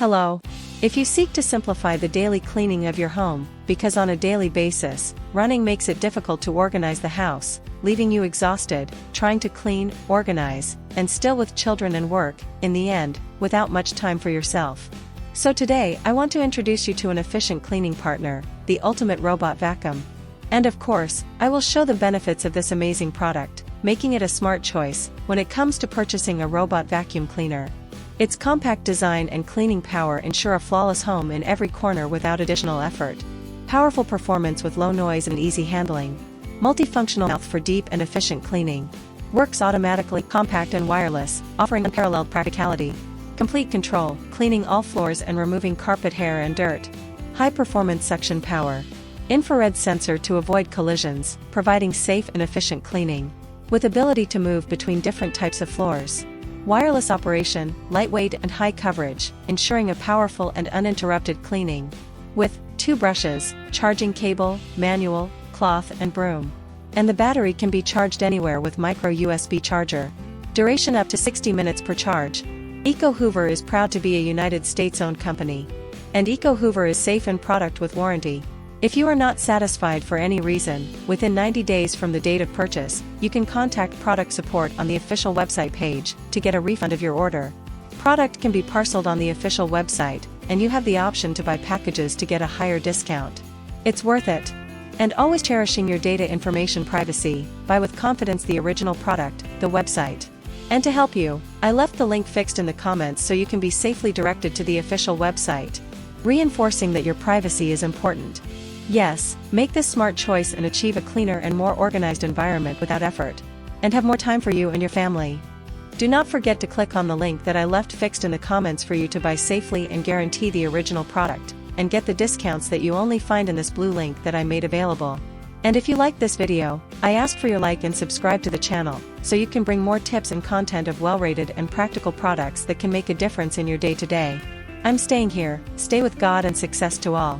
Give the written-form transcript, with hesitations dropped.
Hello. If you seek to simplify the daily cleaning of your home, because on a daily basis, running makes it difficult to organize the house, leaving you exhausted, trying to clean, organize, and still with children and work, in the end, without much time for yourself. So today I want to introduce you to an efficient cleaning partner, the ultimate robot vacuum. And of course, I will show the benefits of this amazing product, making it a smart choice when it comes to purchasing a robot vacuum cleaner. Its compact design and cleaning power ensure a flawless home in every corner without additional effort. Powerful performance with low noise and easy handling. Multifunctional mouth for deep and efficient cleaning. Works automatically, compact and wireless, offering unparalleled practicality. Complete control, cleaning all floors and removing carpet hair and dirt. High performance suction power. Infrared sensor to avoid collisions, providing safe and efficient cleaning. With ability to move between different types of floors. Wireless operation, lightweight and high coverage, ensuring a powerful and uninterrupted cleaning. With 2 brushes, charging cable, manual, cloth and broom. And the battery can be charged anywhere with micro USB charger. Duration up to 60 minutes per charge. ECOHOOVER is proud to be a United States-owned company. And ECOHOOVER is safe in product with warranty. If you are not satisfied for any reason, within 90 days from the date of purchase, you can contact product support on the official website page to get a refund of your order. Product can be parceled on the official website, and you have the option to buy packages to get a higher discount. It's worth it. And always cherishing your data information privacy, buy with confidence the original product, the website. And to help you, I left the link fixed in the comments so you can be safely directed to the official website. Reinforcing that your privacy is important. Yes, make this smart choice and achieve a cleaner and more organized environment without effort. And have more time for you and your family. Do not forget to click on the link that I left fixed in the comments for you to buy safely and guarantee the original product, and get the discounts that you only find in this blue link that I made available. And if you like this video, I ask for your like and subscribe to the channel, so you can bring more tips and content of well-rated and practical products that can make a difference in your day-to-day. I'm staying here, stay with God and success to all.